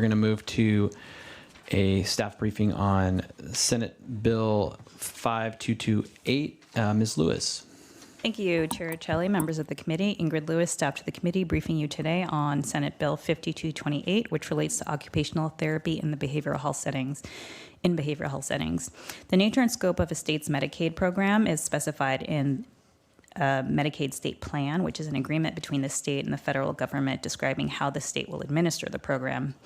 going to move to a staff briefing on Senate Bill 5228. Ms. Lewis. Thank you, Chair Celli, members of the committee. Ingrid Lewis, staff to the committee, briefing you today on Senate Bill 5228, which relates to occupational therapy in behavioral health settings. The nature and scope of a state's Medicaid program is specified in a Medicaid state plan, which is an agreement between the state and the federal government describing how the state will administer the program.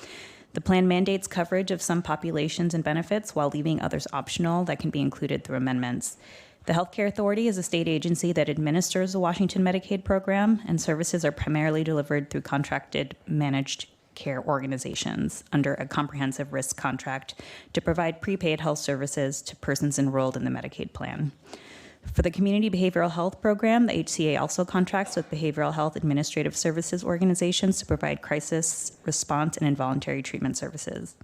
The plan mandates coverage of some populations and benefits while leaving others optional that can be included through amendments. The Healthcare Authority is a state agency that administers the Washington Medicaid program, and services are primarily delivered through contracted managed care organizations under a comprehensive risk contract to provide prepaid health services to persons enrolled in the Medicaid plan. For the Community Behavioral Health Program, the HCA also contracts with behavioral health administrative services organizations to provide crisis response and involuntary treatment services.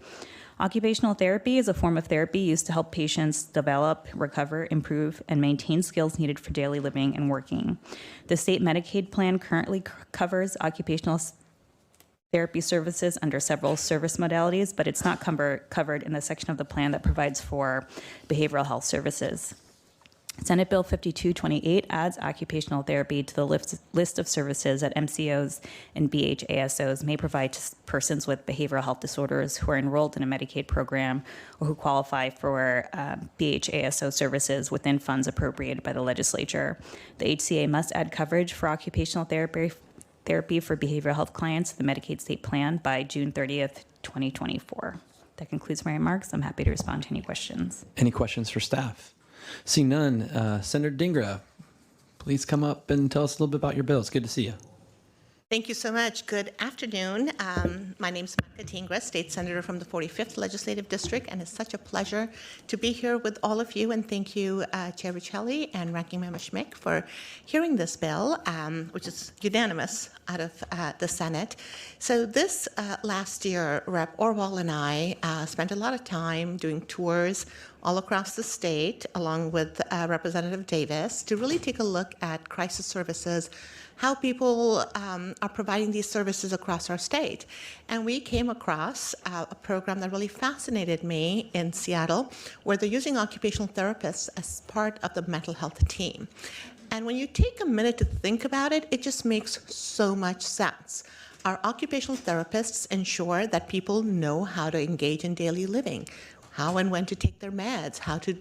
Occupational therapy is a form of therapy used to help patients develop, recover, improve, and maintain skills needed for daily living and working. The state Medicaid plan currently covers occupational therapy services under several service modalities, but it's not covered in the section of the plan that provides for behavioral health services. Senate Bill 5228 adds occupational therapy to the list of services that MCOs and BHASOs may provide to persons with behavioral health disorders who are enrolled in a Medicaid program or who qualify for BHASO services within funds appropriated by the legislature. The HCA must add coverage for occupational therapy for behavioral health clients to the Medicaid state plan by June 30th, 2024. That concludes my remarks. I'm happy to respond to any questions. Any questions for staff? Seeing none, Senator Dingra, please come up and tell us a little bit about your bill. It's good to see you. Thank you so much. Good afternoon. My name is Marka Dingra, State Senator from the 45th Legislative District, and it's such a pleasure to be here with all of you. And thank you, Chair Celli and Ranking Member Schmick, for hearing this bill, which is unanimous out of the Senate. So this last year, Rep. Orwell and I spent a lot of time doing tours all across the state, along with Representative Davis, to really take a look at crisis services, how people are providing these services across our state. And we came across a program that really fascinated me in Seattle, where they're using occupational therapists as part of the mental health team. And when you take a minute to think about it, it just makes so much sense. Our occupational therapists ensure that people know how to engage in daily living, how and when to take their meds, how to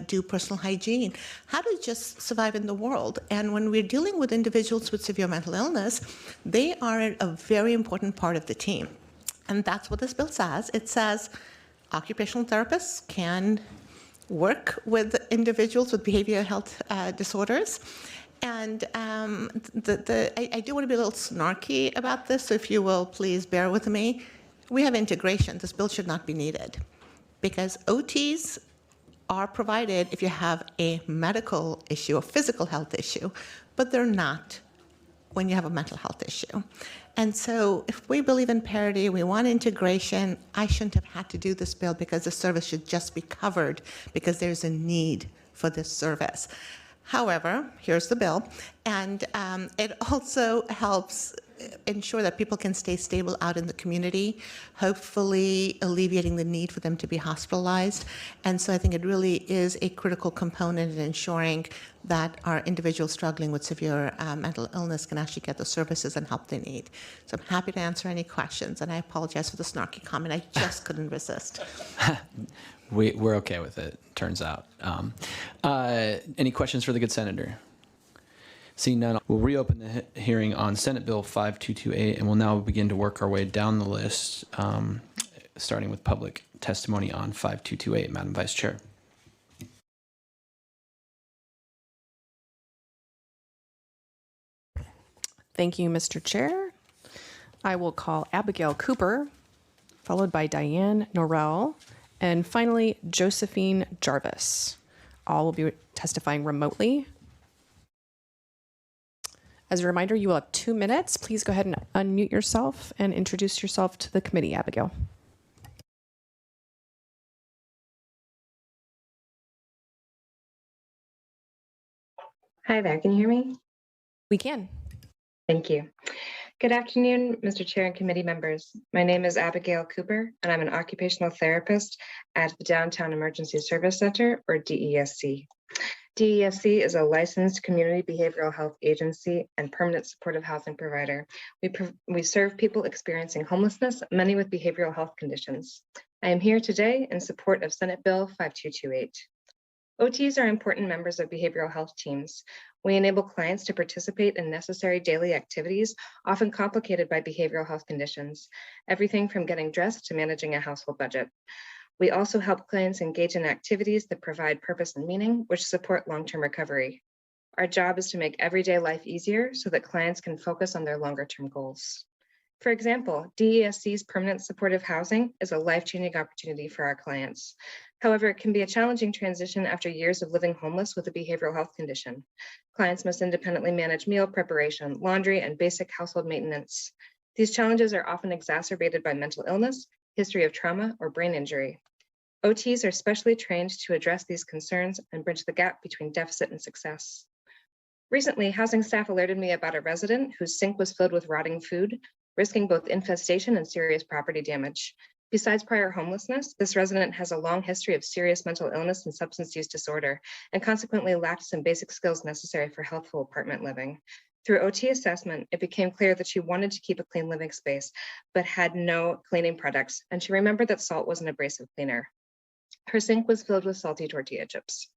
do personal hygiene, how to just survive in the world. And when we're dealing with individuals with severe mental illness, they are a very important part of the team. And that's what this bill says. It says occupational therapists can work with individuals with behavioral health disorders. And I do want to be a little snarky about this, so if you will, please bear with me. We have integration. This bill should not be needed, because OTs are provided if you have a medical issue, a physical health issue, but they're not when you have a mental health issue. And so if we believe in parity, we want integration, I shouldn't have had to do this bill, because the service should just be covered because there's a need for this service. However, here's the bill, and it also helps ensure that people can stay stable out in the community, hopefully alleviating the need for them to be hospitalized. And so I think it really is a critical component in ensuring that our individuals struggling with severe mental illness can actually get the services and help they need. So I'm happy to answer any questions, and I apologize for the snarky comment. I just couldn't resist. We're okay with it, turns out. Any questions for the good senator? Seeing none, we'll reopen the hearing on Senate Bill 5228, and we'll now begin to work our way down the list, starting with public testimony on 5228. Madam Vice Chair. Thank you, Mr. Chair. I will call Abigail Cooper, followed by Diane Norrell, and finally Josephine Jarvis. All will be testifying remotely. As a reminder, you will have 2 minutes. Please go ahead and unmute yourself and introduce yourself to the committee, Abigail. Hi there, can you hear me? We can. Thank you. Good afternoon, Mr. Chair and committee members. My name is Abigail Cooper, and I'm an occupational therapist at the Downtown Emergency Service Center, or DESC. DESC is a licensed community behavioral health agency and permanent supportive housing provider. We serve people experiencing homelessness, many with behavioral health conditions. I am here today in support of Senate Bill 5228. OTs are important members of behavioral health teams. We enable clients to participate in necessary daily activities, often complicated by behavioral health conditions, everything from getting dressed to managing a household budget. We also help clients engage in activities that provide purpose and meaning, which support long-term recovery. Our job is to make everyday life easier so that clients can focus on their longer-term goals. For example, DESC's permanent supportive housing is a life-changing opportunity for our clients. However, it can be a challenging transition after years of living homeless with a behavioral health condition. Clients must independently manage meal preparation, laundry, and basic household maintenance. These challenges are often exacerbated by mental illness, history of trauma, or brain injury. OTs are specially trained to address these concerns and bridge the gap between deficit and success. Recently, housing staff alerted me about a resident whose sink was filled with rotting food, risking both infestation and serious property damage. Besides prior homelessness, this resident has a long history of serious mental illness and substance use disorder, and consequently lacked some basic skills necessary for healthful apartment living. Through OT assessment, it became clear that she wanted to keep a clean living space, but had no cleaning products, and she remembered that salt was an abrasive cleaner. Her sink was filled with salty tortilla chips.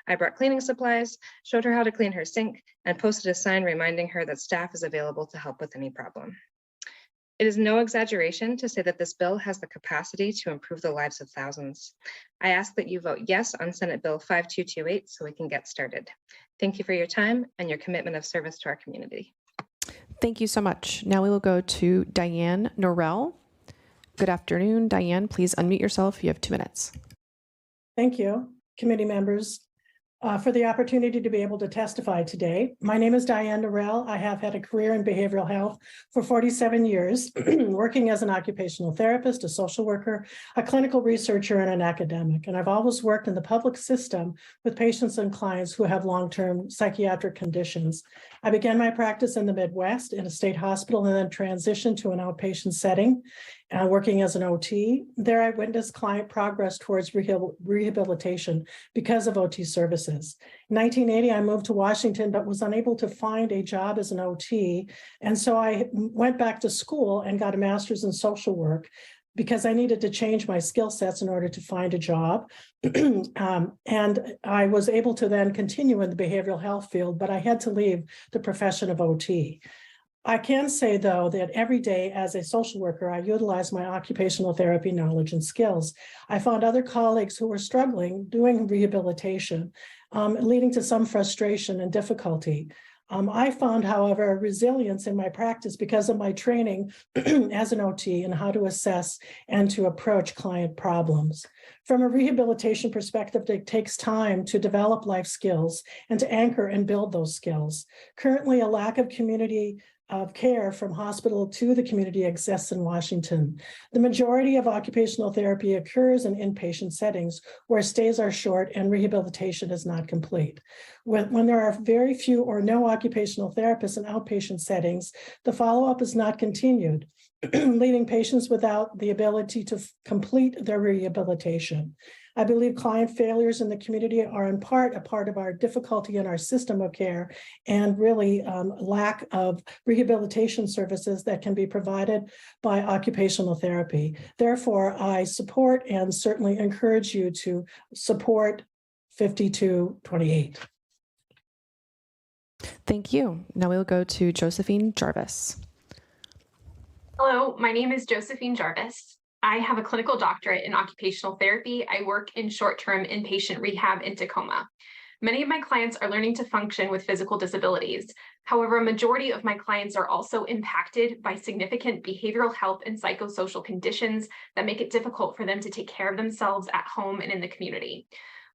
I brought cleaning supplies, showed her how to clean her sink, and posted a sign reminding her that staff is available to help with any problem. It is no exaggeration to say that this bill has the capacity to improve the lives of thousands. I ask that you vote yes on Senate Bill 5228 so we can get started. Thank you for your time and your commitment of service to our community. Thank you so much. Now we will go to Diane Norrell. Good afternoon, Diane. Please unmute yourself. You have 2 minutes. Thank you, committee members, for the opportunity to be able to testify today. My name is Diane Norrell. I have had a career in behavioral health for 47 years, working as an occupational therapist, a social worker, a clinical researcher, and an academic. And I've always worked in the public system with patients and clients who have long-term psychiatric conditions. I began my practice in the Midwest in a state hospital and then transitioned to an outpatient setting, working as an OT. There I witnessed client progress towards rehabilitation because of OT services. In 1980, I moved to Washington, but was unable to find a job as an OT. And so I went back to school and got a master's in social work because I needed to change my skill sets in order to find a job. And I was able to then continue in the behavioral health field, but I had to leave the profession of OT. I can say, though, that every day as a social worker, I utilize my occupational therapy knowledge and skills. I found other colleagues who were struggling doing rehabilitation, leading to some frustration and difficulty. I found, however, resilience in my practice because of my training as an OT and how to assess and to approach client problems. From a rehabilitation perspective, it takes time to develop life skills and to anchor and build those skills. Currently, a lack of community of care from hospital to the community exists in Washington. The majority of occupational therapy occurs in inpatient settings where stays are short and rehabilitation is not complete. When there are very few or no occupational therapists in outpatient settings, the follow-up is not continued, leaving patients without the ability to complete their rehabilitation. I believe client failures in the community are in part a part of our difficulty in our system of care and really lack of rehabilitation services that can be provided by occupational therapy. Therefore, I support and certainly encourage you to support 5228. Thank you. Now we'll go to Josephine Jarvis. Hello, my name is Josephine Jarvis. I have a clinical doctorate in occupational therapy. I work in short-term inpatient rehab in Tacoma. Many of my clients are learning to function with physical disabilities. However, a majority of my clients are also impacted by significant behavioral health and psychosocial conditions that make it difficult for them to take care of themselves at home and in the community.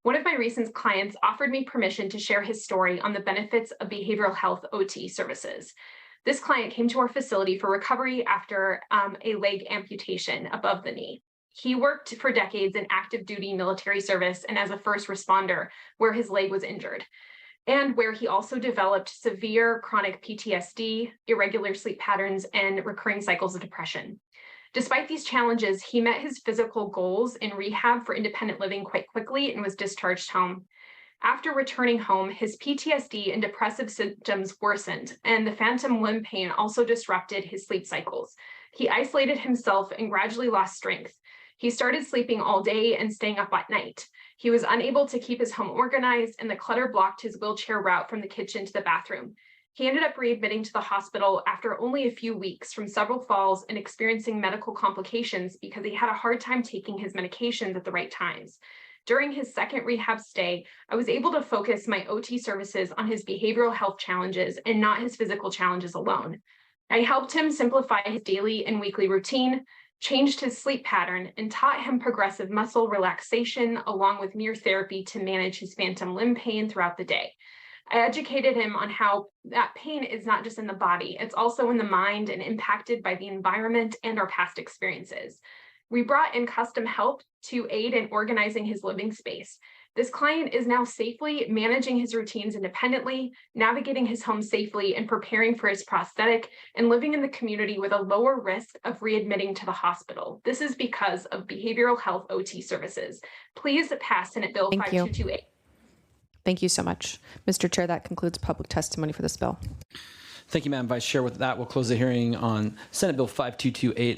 One of my recent clients offered me permission to share his story on the benefits of behavioral health OT services. This client came to our facility for recovery after a leg amputation above the knee. He worked for decades in active duty military service and as a first responder where his leg was injured. and where he also developed severe chronic PTSD, irregular sleep patterns, and recurring cycles of depression. Despite these challenges, he met his physical goals in rehab for independent living quite quickly and was discharged home. After returning home, his PTSD and depressive symptoms worsened, and the phantom limb pain also disrupted his sleep cycles. He isolated himself and gradually lost strength. He started sleeping all day and staying up at night. He was unable to keep his home organized, and the clutter blocked his wheelchair route from the kitchen to the bathroom. He ended up readmitting to the hospital after only a few weeks from several falls and experiencing medical complications because he had a hard time taking his medications at the right times. During his second rehab stay, I was able to focus my OT services on his behavioral health challenges and not his physical challenges alone. I helped him simplify his daily and weekly routine, changed his sleep pattern, and taught him progressive muscle relaxation along with mirror therapy to manage his phantom limb pain throughout the day. I educated him on how that pain is not just in the body, it's also in the mind and impacted by the environment and our past experiences. We brought in custom help to aid in organizing his living space. This client is now safely managing his routines independently, navigating his home safely, and preparing for his prosthetic, and living in the community with a lower risk of readmitting to the hospital. This is because of behavioral health OT services. Please pass Senate Bill 5228. Thank you so much. Mr. Chair, that concludes public testimony for this bill. Thank you, Madam Vice Chair. With that, we'll close the hearing on Senate Bill 5228.